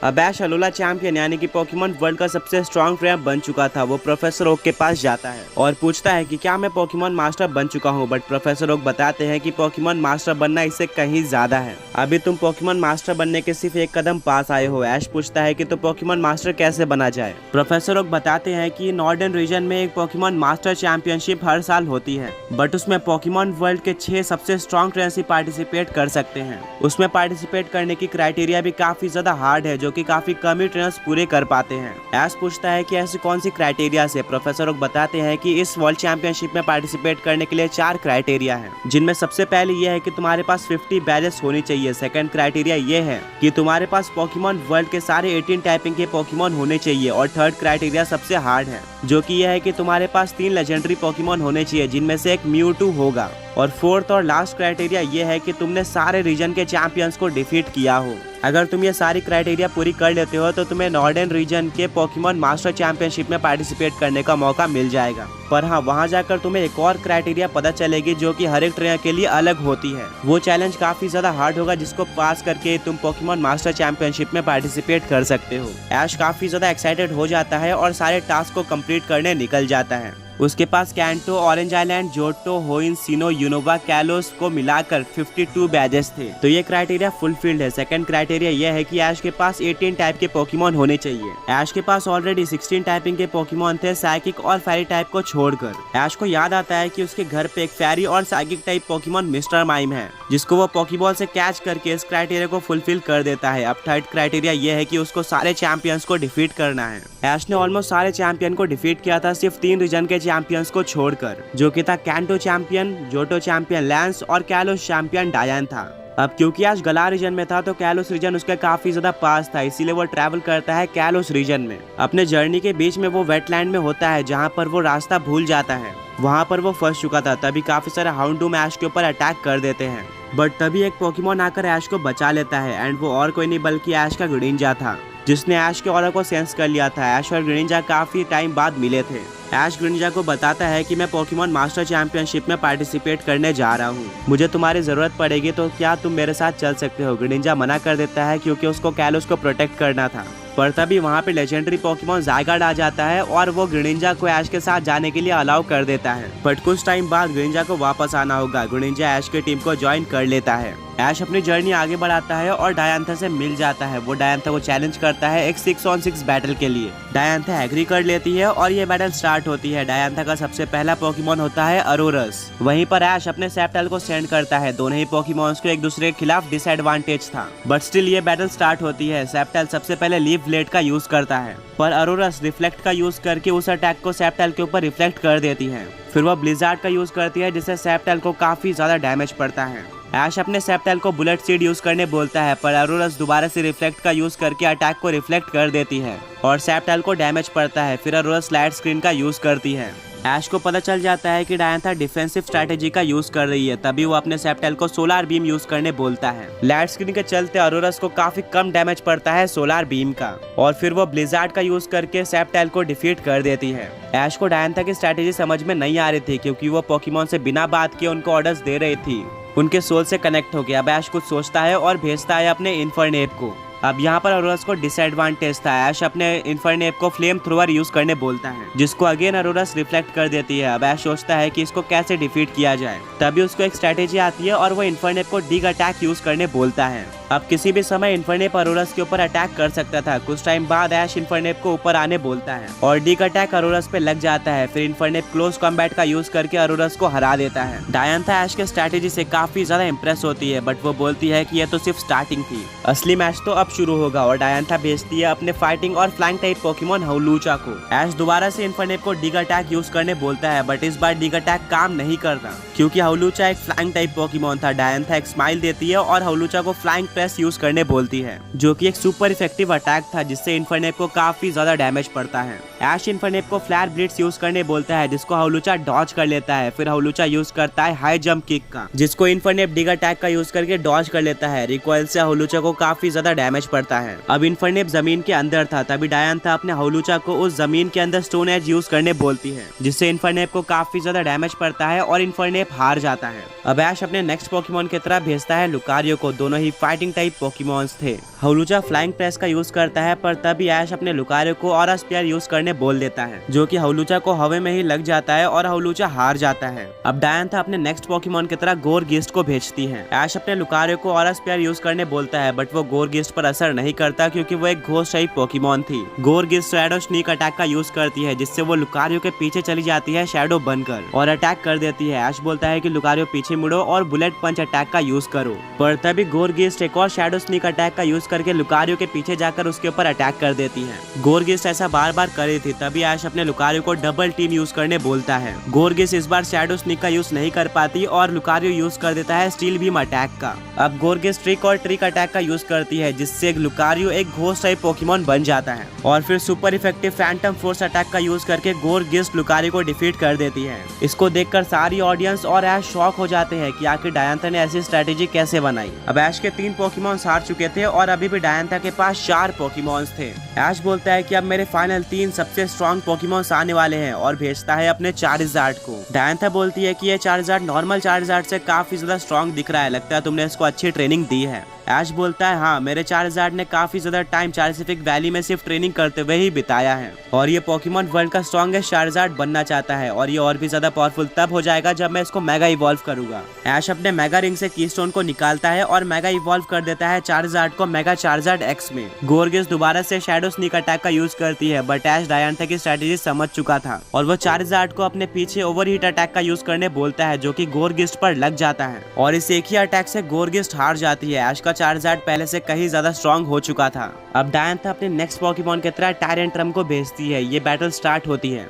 अब ऐश Alola champion यानी कि पोकेमॉन वर्ल्ड का सबसे स्ट्रॉन्ग ट्रेनर बन चुका था। वो प्रोफेसर ओक के पास जाता है और पूछता है कि क्या मैं पोकेमॉन मास्टर बन चुका हूँ, बट प्रोफेसर ओक बताते हैं कि पोकेमॉन मास्टर बनना इससे कहीं ज्यादा है। अभी तुम पोकेमॉन मास्टर बनने के सिर्फ एक कदम पास आए हो। ऐश पूछता है कि तो पोकेमॉन मास्टर कैसे बना जाए। प्रोफेसर ओक बताते हैं कि नॉर्दर्न रीजन में एक पोकेमॉन मास्टर चैंपियनशिप हर साल होती है, बट उसमें पोकेमॉन वर्ल्ड के 6 सबसे स्ट्रॉन्ग ट्रेनर्स ही पार्टिसिपेट कर सकते हैं। उसमें पार्टिसिपेट करने की क्राइटेरिया भी काफी ज्यादा हार्ड है, जो कि काफी कम ही ट्रेनर्स पूरे कर पाते हैं। ऐश पूछता है कि ऐसी कौन सी क्राइटेरिया से। प्रोफेसर ओक बताते हैं कि इस वर्ल्ड चैंपियनशिप में पार्टिसिपेट करने के लिए 4 क्राइटेरिया हैं, जिनमें सबसे पहले यह है कि तुम्हारे पास 50 बैजेस होनी चाहिए। सेकंड क्राइटेरिया ये है कि तुम्हारे पास पोकेमॉन वर्ल्ड के सारे 18 टाइपिंग के पोकेमॉन होने चाहिए। और थर्ड क्राइटेरिया सबसे हार्ड है, जो कि यह है कि तुम्हारे पास 3 लेजेंडरी पोकेमॉन होने चाहिए, जिनमें से एक म्यूटू होगा। और फोर्थ और लास्ट क्राइटेरिया ये है कि तुमने सारे रीजन के चैंपियंस को डिफीट किया हो। अगर तुम ये सारी क्राइटेरिया पूरी कर लेते हो तो तुम्हें नॉर्दर्न रीजन के पोकेमॉन मास्टर चैंपियनशिप में पार्टिसिपेट करने का मौका मिल जाएगा। पर हाँ, वहाँ जाकर तुम्हें एक और क्राइटेरिया पता चलेगी, जो कि हर एक ट्रेनर के लिए अलग होती है। वो चैलेंज काफी ज्यादा हार्ड होगा, जिसको पास करके तुम पोकेमॉन मास्टर चैंपियनशिप में पार्टिसिपेट कर सकते हो। ऐश काफी ज्यादा एक्साइटेड हो जाता है और सारे टास्क को कंप्लीट करने निकल जाता है। उसके पास कैंटो, ऑरेंज आइलैंड, जोटो, होइन, सिनो, यूनोवा, कैलोस को मिलाकर 52 बैजेस थे। तो ये क्राइटेरिया फुलफिल्ड है। सेकंड क्राइटेरिया ये है कि ऐश के पास 18 टाइप के पोकेमॉन होने चाहिए। ऐश के पास ऑलरेडी 16 टाइपिंग के पोकेमॉन थे, साइकिक और फेरी टाइप को छोड़कर। ऐश को याद आता है कि उसके घर पे एक फेरी और psychic type Pokemon mister mime है, जिसको वो पोकेबॉल से कैच करके इस क्राइटेरिया को फुलफिल कर देता है। अब थर्ड क्राइटेरिया ये है कि उसको सारे चैंपियंस को डिफीट करना है। ऐश ने ऑलमोस्ट सारे चैंपियन को डिफीट किया था, सिर्फ 3 रीजन के चैंपियंस को छोड़कर, जो कि था canto champion, Johto champion lens और कैलोस चैंपियन डायन था। अब क्योंकि आज गला रीजन में था तो कैलोस रीजन उसके काफी ज्यादा पास था, इसीलिए वो ट्रैवल करता है कैलोस रीजन में। अपने जर्नी के बीच में वो वेटलैंड में होता है, जहाँ पर वो रास्ता भूल जाता है। वहाँ पर वो फंस चुका था, तभी काफी सारे हाउंडूम ऐश के ऊपर अटैक कर देते हैं। बट तभी एक पोकेमॉन आकर ऐश को बचा लेता है, एंड वो और कोई नहीं बल्कि ऐश का ग्रीनिंजा था, जिसने ऐश के ऑरा को सेंस कर लिया था। ऐश और ग्रीनिंजा काफी टाइम बाद मिले थे। ऐश ग्रीनिंजा को बताता है कि मैं पोकेमॉन मास्टर चैंपियनशिप में पार्टिसिपेट करने जा रहा हूँ, मुझे तुम्हारी जरूरत पड़ेगी, तो क्या तुम मेरे साथ चल सकते हो। ग्रीनिंजा मना कर देता है क्योंकि उसको कैलोस को प्रोटेक्ट करना था। पर तभी वहाँ पे लेजेंडरी पोकेमॉन ज़ायगार्ड आ जाता है और वो ग्रीनिंजा को ऐश के साथ जाने के लिए अलाउ कर देता है। बट कुछ टाइम बाद ग्रीनिंजा को वापस आना होगा। ग्रीनिंजा ऐश की टीम को ज्वाइन कर लेता है। ऐश अपनी जर्नी आगे बढ़ाता है और डायंथा से मिल जाता है। वो डायंथा को चैलेंज करता है एक 6-on-6 बैटल के लिए। डायंथा एग्री कर लेती है और ये बैटल स्टार्ट होती है। डायंथा का सबसे पहला पोकेमॉन होता है अरोरस। वहीं पर ऐश अपने सेप्टल को सेंड करता है। दोनों ही पोकेमॉन्स को एक दूसरे के खिलाफ डिसएडवांटेज था, बट स्टिल ये बैटल स्टार्ट होती है। सेप्टल सबसे पहले लीव ब्लेड का यूज करता है, पर अरोरस रिफ्लेक्ट का यूज करके उस अटैक को सेप्टल के ऊपर रिफ्लेक्ट कर देती है। फिर वह ब्लिजार्ड का यूज करती है, जिससे सेप्टल को काफी ज्यादा डैमेज पड़ता है। ऐश अपने सेप्टल को बुलेट सीड यूज करने बोलता है, पर अरोरस दोबारा से रिफ्लेक्ट का यूज करके अटैक को रिफ्लेक्ट कर देती है और सेप्टल को डैमेज पड़ता है। फिर अरोरस लाइट स्क्रीन का यूज करती है। ऐश को पता चल जाता है कि डायंथा डिफेंसिव स्ट्रैटेजी का यूज कर रही है, तभी वो अपने सेप्टल को सोलार बीम यूज करने बोलता है। लाइट स्क्रीन के चलते अरोरस को काफी कम डैमेज पड़ता है सोलार बीम का, और फिर वो ब्लिजार्ड का यूज करके सेप्टल को डिफीट कर देती है। ऐश को डायंथा की स्ट्रैटेजी समझ में नहीं आ रही थी, क्योंकि वो पोकेमॉन से बिना बात किए उनको ऑर्डर्स दे रही थी। उनके सोल से कनेक्ट हो गया। अब ऐश कुछ सोचता है और भेजता है अपने इन्फर्नेप को। अब यहाँ पर अरोरस को डिसएडवांटेज था। ऐश अपने इन्फर्नेप को फ्लेम थ्रोअर यूज करने बोलता है, जिसको अगेन अरोरस रिफ्लेक्ट कर देती है। अब ऐश सोचता है कि इसको कैसे डिफीट किया जाए, तभी उसको एक स्ट्रैटेजी आती है और वो इन्फर्नेप को डिग अटैक यूज करने बोलता है। अब किसी भी समय इन्फर्नेप अरोरस के ऊपर अटैक कर सकता था। कुछ टाइम बाद ऐश इन्फर्नेप को ऊपर आने बोलता है और डिग अटैक अरोरस पे लग जाता है। फिर इन्फर्नेप क्लोज कॉम्बैट का यूज करके अरोरस को हरा देता है। डायंथा ऐश के स्ट्रैटेजी से काफी ज्यादा इंप्रेस होती है, बट वो बोलती है कि यह तो सिर्फ स्टार्टिंग थी, असली मैच तो अब शुरू होगा। और डायंथा भेजती है अपने फाइटिंग और फ्लाइंग टाइप पोकेमॉन हौलूचा को। ऐश दोबारा से इन्फर्नेप को डिग अटैक यूज करने बोलता है, बट इस बार डिग अटैक काम नहीं करता, क्योंकि हौलूचा एक फ्लाइंग टाइप पोकेमॉन था। डायंथा एक स्माइल देती है और हौलूचा को फ्लाइंग प्रेस यूज करने बोलती है, जो कि एक सुपर इफेक्टिव अटैक था, जिससे इन्फर्नेप को काफी ज्यादा डैमेज पड़ता है। ऐश इन्फर्नेप को फ्लैर ब्लिट्स यूज करने बोलता है, जिसको हौलूचा डॉज कर लेता है। फिर हौलूचा यूज करता है हाई जंप किक का, जिसको इन्फर्नेप डिग अटैक का यूज करके डॉज कर लेता है। रिकॉइल से हौलूचा को काफी ज्यादा डैमेज पड़ता है। अब इन्फर्नेप जमीन के अंदर था, तभी डायंथा अपने हौलूचा को उस जमीन के अंदर स्टोन एज यूज करने बोलती है, जिससे इन्फर्नेप को काफी ज्यादा डैमेज पड़ता है और इन्फर्नेप हार जाता है। अब ऐश अपने नेक्स्ट पोकेमॉन की तरफ भेजता है लुकारियो को। दोनों ही फाइटिंग फ्लाइंग टाइप पोकेमॉन्स थे। हवलुचा फ्लाइंग प्रेस का यूज करता है, पर तभी ऐश अपने लुकारियो को ऑरा स्पेयर यूज करने बोल देता है, जो कि हवलुचा को हवा में ही लग जाता है और हवलुचा हार जाता है। अब डायंथा अपने नेक्स्ट पोकेमॉन की तरह गोरगीस्ट को भेजती है। ऐश अपने लुकारियो को ऑरा स्पेयर यूज करने बोलता है, बट वो गोरगीस्ट पर असर नहीं करता क्योंकि वो एक घोस्ट टाइप पोकेमॉन थी। गोरगीस्ट शैडो स्नीक अटैक का यूज करती है, जिससे वो लुकारियो के पीछे चली जाती है शैडो बनकर और अटैक कर देती है। ऐश बोलता है कि लुकारियो पीछे मुड़ो और बुलेट पंच अटैक का यूज करो, पर तभी गोरगीस्ट एक और शैडो स्नीक अटैक का यूज करके लुकारियो के पीछे जाकर उसके ऊपर अटैक कर देती है। गोरगीस्ट ऐसा बार बार कर रही थी, तभी ऐश अपने लुकारियो को डबल टीम यूज करने बोलता है। गोरगीस्ट इस बार शैडो स्नीक का यूज नहीं कर पाती और लुकारियो यूज कर देता है स्टील बीम अटैक का। अब गोरगीस्ट ट्रिक और ट्रिक अटैक का यूज करती है, जिससे लुकारियो एक घोस्ट टाइप पोकेमॉन बन जाता है और फिर super effective Phantom force attack का यूज करके गोरगीस्ट लुकारियो को डिफीट कर देती है। इसको देखकर सारी ऑडियंस और ऐश शॉक हो जाते हैं कि आखिर डायंथा ने ऐसी स्ट्रेटेजी कैसे बनाई। अब ऐश के 3 पोकेमॉन्स हार चुके थे और अभी भी डायंथा के पास 4 पोकेमॉन्स थे। ऐश बोलता है कि अब मेरे फाइनल 3 सबसे स्ट्रॉन्ग पोकेमॉन्स आने वाले हैं और भेजता है अपने चार्जर्ड को। डायंथा बोलती है कि ये चार्जर्ड नॉर्मल चार्जर्ड से काफी ज्यादा स्ट्रॉन्ग दिख रहा है, लगता है तुमने इसको अच्छी ट्रेनिंग दी है। ऐश बोलता है हाँ, मेरे चार्जर्ड ने काफी ज्यादा टाइम चार्सिफिक वैली में सिर्फ ट्रेनिंग करते हुए ही बिताया है और ये पोकेमॉन वर्ल्ड का स्ट्रॉन्गेस्ट चार्जर्ड बनना चाहता है और ये और भी ज्यादा पावरफुल तब हो जाएगा जब मैं इसको मेगा इवॉल्व करूंगा। ऐश अपने मेगा रिंग से कीस्टोन को निकालता है और मेगा इवॉल्व कर देता है चार्जर्ड को मेगा चार्जर्ड एक्स में। गोरगीस्ट दोबारा से शैडो स्नीक अटैक का यूज करती है, बट ऐश डायंथा की स्ट्रेटेजी समझ चुका था और वो चार्जर्ड को अपने पीछे ओवरहीट अटैक का यूज करने बोलता है, जो कि गोरगीस्ट पर लग जाता है और इस एक ही अटैक से गोरगीस्ट हार जाती है। ऐश का चार्जर्ड पहले से कहीं ज्यादा स्ट्रॉन्ग हो चुका था। अब डायंथा अपने नेक्स्ट पोकेमॉन की तरह टायरेंट्रम को भेजती है। ये बैटल स्टार्ट होती है।